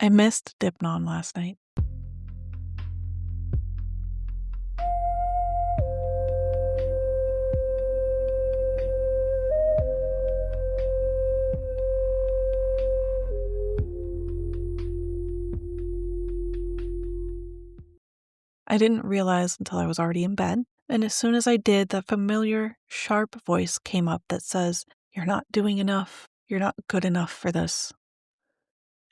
I missed Deipnon last night. I didn't realize until I was already in bed, and as soon as I did, that familiar, sharp voice came up that says, "You're not doing enough. You're not good enough for this."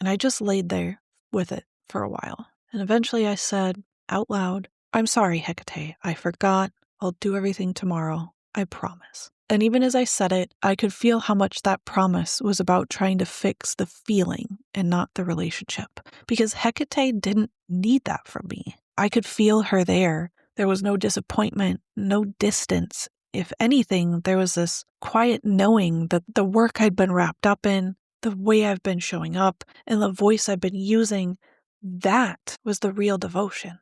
And I just laid there with it for a while. And eventually I said out loud, "I'm sorry, Hecate. I forgot. I'll do everything tomorrow. I promise." And even as I said it, I could feel how much that promise was about trying to fix the feeling and not the relationship. Because Hecate didn't need that from me. I could feel her there. There was no disappointment, no distance. If anything, there was this quiet knowing that the work I'd been wrapped up in, the way I've been showing up, and the voice I've been using, that was the real devotion.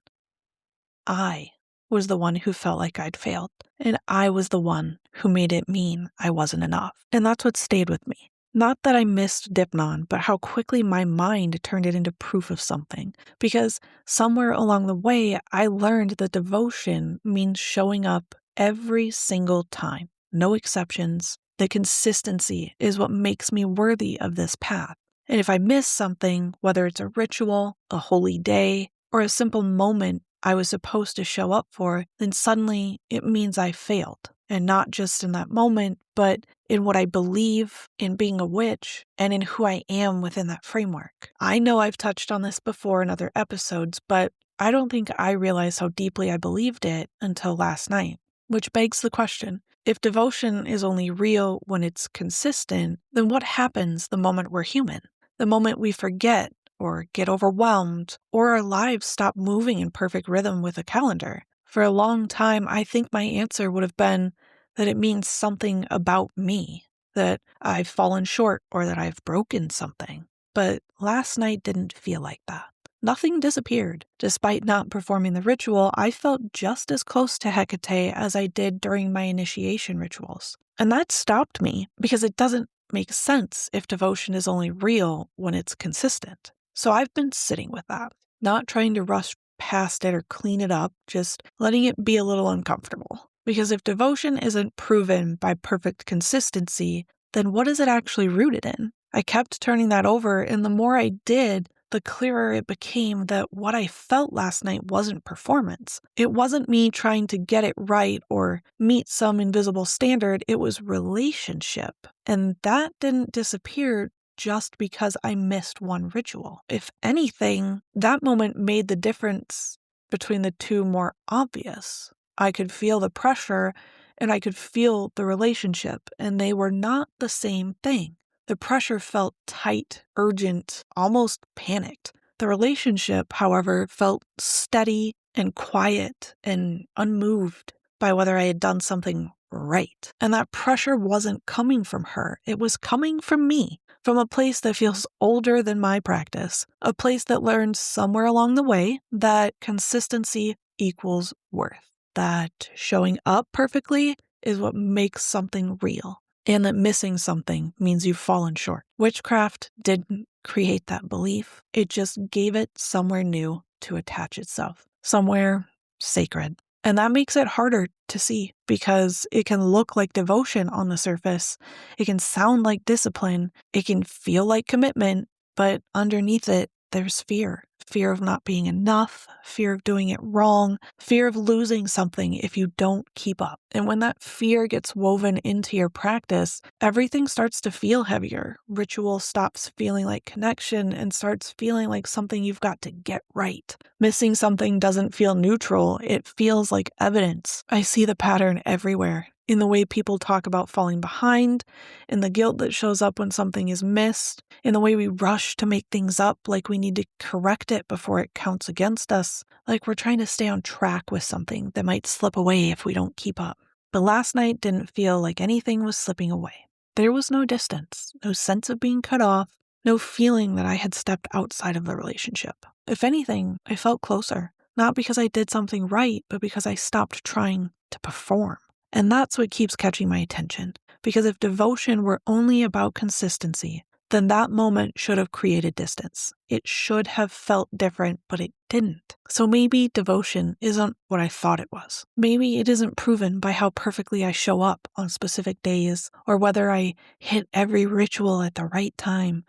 I was the one who felt like I'd failed, and I was the one who made it mean I wasn't enough. And that's what stayed with me. Not that I missed Deipnon, but how quickly my mind turned it into proof of something. Because somewhere along the way, I learned that devotion means showing up every single time, no exceptions. The consistency is what makes me worthy of this path. And if I miss something, whether it's a ritual, a holy day, or a simple moment I was supposed to show up for, then suddenly it means I failed. And not just in that moment, but in what I believe in being a witch and in who I am within that framework. I know I've touched on this before in other episodes, but I don't think I realized how deeply I believed it until last night. Which begs the question, if devotion is only real when it's consistent, then what happens the moment we're human? The moment we forget or get overwhelmed, or our lives stop moving in perfect rhythm with a calendar? For a long time, I think my answer would have been that it means something about me, that I've fallen short or that I've broken something. But last night didn't feel like that. Nothing disappeared. Despite not performing the ritual, I felt just as close to Hecate as I did during my initiation rituals. And that stopped me because it doesn't make sense if devotion is only real when it's consistent. So I've been sitting with that, not trying to rush past it or clean it up, just letting it be a little uncomfortable. Because if devotion isn't proven by perfect consistency, then what is it actually rooted in? I kept turning that over, and the more I did, the clearer it became that what I felt last night wasn't performance. It wasn't me trying to get it right or meet some invisible standard, it was relationship. And that didn't disappear just because I missed one ritual. If anything, that moment made the difference between the two more obvious. I could feel the pressure and I could feel the relationship, and they were not the same thing. The pressure felt tight, urgent, almost panicked. The relationship, however, felt steady and quiet and unmoved by whether I had done something right. And that pressure wasn't coming from her. It was coming from me, from a place that feels older than my practice, a place that learned somewhere along the way that consistency equals worth, that showing up perfectly is what makes something real, and that missing something means you've fallen short. Witchcraft didn't create that belief. It just gave it somewhere new to attach itself, somewhere sacred. And that makes it harder to see because it can look like devotion on the surface. It can sound like discipline. It can feel like commitment, but underneath it, there's fear. Fear of not being enough, fear of doing it wrong, fear of losing something if you don't keep up. And when that fear gets woven into your practice, everything starts to feel heavier. Ritual stops feeling like connection and starts feeling like something you've got to get right. Missing something doesn't feel neutral, it feels like evidence. I see the pattern everywhere. In the way people talk about falling behind, in the guilt that shows up when something is missed, in the way we rush to make things up like we need to correct it before it counts against us, like we're trying to stay on track with something that might slip away if we don't keep up. But last night didn't feel like anything was slipping away. There was no distance, no sense of being cut off, no feeling that I had stepped outside of the relationship. If anything, I felt closer, not because I did something right, but because I stopped trying to perform. And that's what keeps catching my attention. Because if devotion were only about consistency, then that moment should have created distance. It should have felt different, but it didn't. So maybe devotion isn't what I thought it was. Maybe it isn't proven by how perfectly I show up on specific days or whether I hit every ritual at the right time.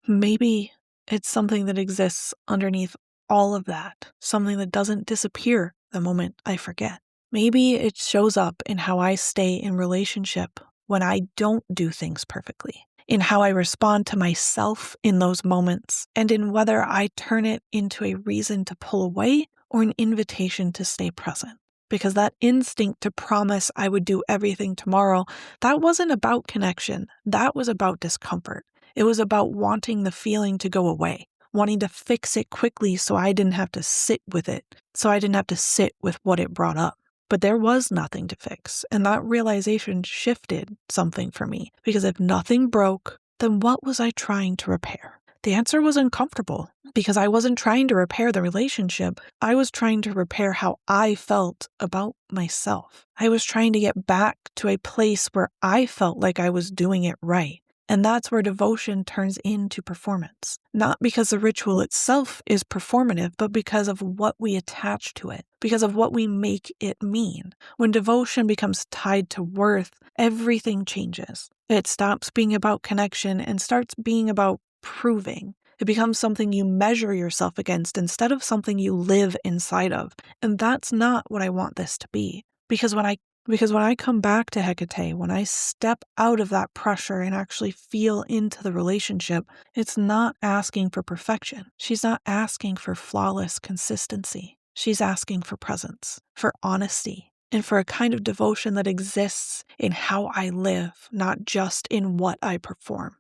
Maybe it's something that exists underneath all of that, something that doesn't disappear the moment I forget. Maybe it shows up in how I stay in relationship when I don't do things perfectly, in how I respond to myself in those moments, and in whether I turn it into a reason to pull away or an invitation to stay present. Because that instinct to promise I would do everything tomorrow, that wasn't about connection. That was about discomfort. It was about wanting the feeling to go away, wanting to fix it quickly so I didn't have to sit with it, so I didn't have to sit with what it brought up. But there was nothing to fix, and that realization shifted something for me, because if nothing broke, then what was I trying to repair? The answer was uncomfortable, because I wasn't trying to repair the relationship. I was trying to repair how I felt about myself. I was trying to get back to a place where I felt like I was doing it right. And that's where devotion turns into performance. Not because the ritual itself is performative, but because of what we attach to it, because of what we make it mean. When devotion becomes tied to worth, everything changes. It stops being about connection and starts being about proving. It becomes something you measure yourself against instead of something you live inside of. And that's not what I want this to be. Because when I come back to Hecate, when I step out of that pressure and actually feel into the relationship, it's not asking for perfection. She's not asking for flawless consistency. She's asking for presence, for honesty, and for a kind of devotion that exists in how I live, not just in what I perform.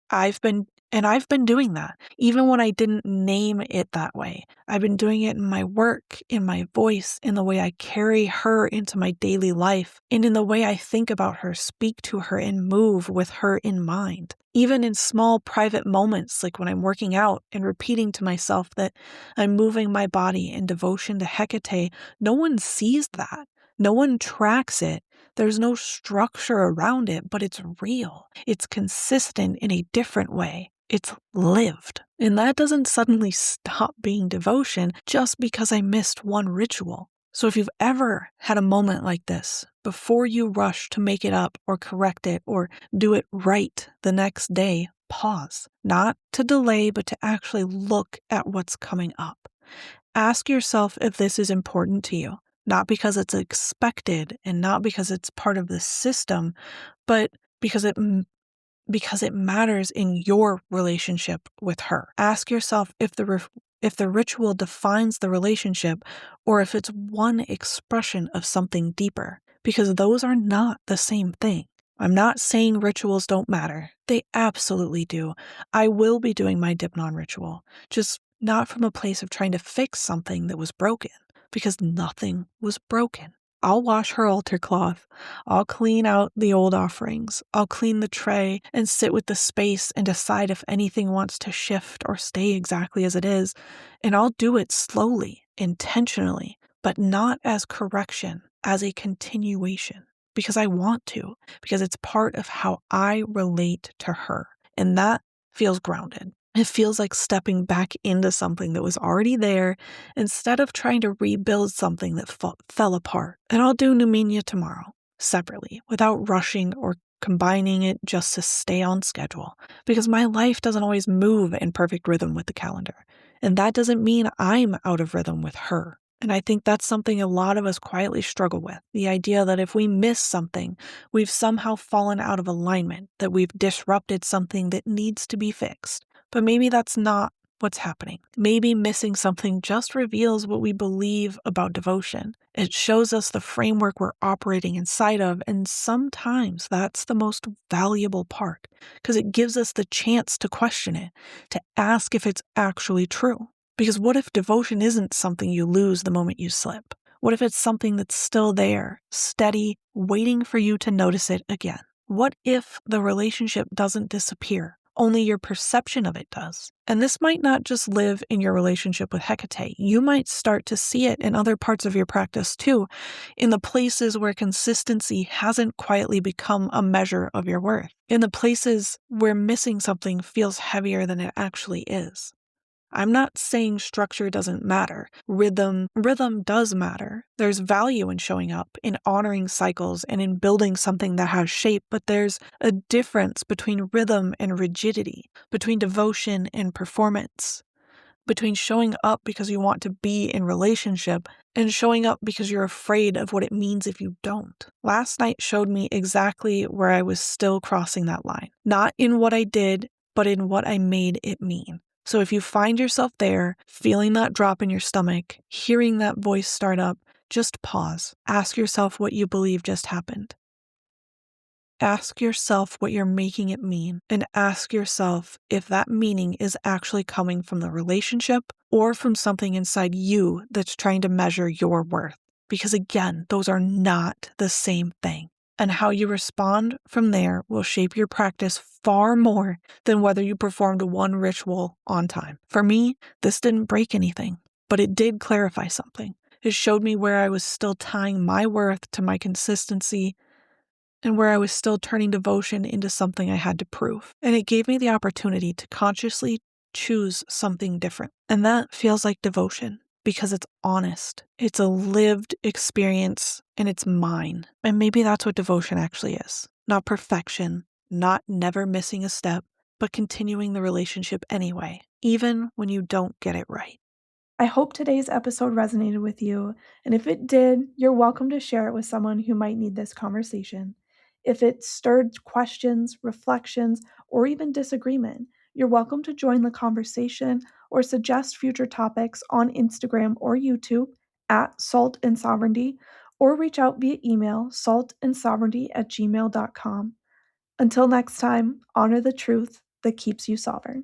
I've been doing that, even when I didn't name it that way. I've been doing it in my work, in my voice, in the way I carry her into my daily life, and in the way I think about her, speak to her, and move with her in mind. Even in small private moments, like when I'm working out and repeating to myself that I'm moving my body in devotion to Hecate, no one sees that. No one tracks it. There's no structure around it, but it's real. It's consistent in a different way. It's lived. And that doesn't suddenly stop being devotion just because I missed one ritual. So if you've ever had a moment like this, before you rush to make it up or correct it or do it right the next day, pause. Not to delay, but to actually look at what's coming up. Ask yourself if this is important to you. Not because it's expected and not because it's part of the system, but because it matters in your relationship with her. Ask yourself if the ritual defines the relationship or if it's one expression of something deeper, because those are not the same thing. I'm not saying rituals don't matter. They absolutely do. I will be doing my Deipnon ritual, just not from a place of trying to fix something that was broken, because nothing was broken. I'll wash her altar cloth. I'll clean out the old offerings. I'll clean the tray and sit with the space and decide if anything wants to shift or stay exactly as it is. And I'll do it slowly, intentionally, but not as correction, as a continuation. Because I want to, because it's part of how I relate to her. And that feels grounded. It feels like stepping back into something that was already there instead of trying to rebuild something that fell apart. And I'll do Numenia tomorrow, separately, without rushing or combining it just to stay on schedule. Because my life doesn't always move in perfect rhythm with the calendar. And that doesn't mean I'm out of rhythm with her. And I think that's something a lot of us quietly struggle with. The idea that if we miss something, we've somehow fallen out of alignment, that we've disrupted something that needs to be fixed. But maybe that's not what's happening. Maybe missing something just reveals what we believe about devotion. It shows us the framework we're operating inside of, and sometimes that's the most valuable part, because it gives us the chance to question it, to ask if it's actually true. Because what if devotion isn't something you lose the moment you slip? What if it's something that's still there, steady, waiting for you to notice it again? What if the relationship doesn't disappear? only your perception of it does. And this might not just live in your relationship with Hecate. You might start to see it in other parts of your practice too, in the places where consistency hasn't quietly become a measure of your worth, in the places where missing something feels heavier than it actually is. I'm not saying structure doesn't matter. Rhythm does matter. There's value in showing up, in honoring cycles, and in building something that has shape, but there's a difference between rhythm and rigidity, between devotion and performance, between showing up because you want to be in relationship and showing up because you're afraid of what it means if you don't. Last night showed me exactly where I was still crossing that line, not in what I did, but in what I made it mean. So if you find yourself there, feeling that drop in your stomach, hearing that voice start up, just pause. Ask yourself what you believe just happened. Ask yourself what you're making it mean, and ask yourself if that meaning is actually coming from the relationship or from something inside you that's trying to measure your worth. Because again, those are not the same thing. And how you respond from there will shape your practice far more than whether you performed one ritual on time. For me, this didn't break anything, but it did clarify something. It showed me where I was still tying my worth to my consistency and where I was still turning devotion into something I had to prove. And it gave me the opportunity to consciously choose something different. And that feels like devotion because it's honest. It's a lived experience and it's mine. And maybe that's what devotion actually is. Not perfection, not never missing a step, but continuing the relationship anyway, even when you don't get it right. I hope today's episode resonated with you, and if it did, you're welcome to share it with someone who might need this conversation. If it stirred questions, reflections, or even disagreement, you're welcome to join the conversation or suggest future topics on Instagram or YouTube at Salt and Sovereignty, or reach out via email saltandsovereignty@gmail.com. Until next time, honor the truth that keeps you sovereign.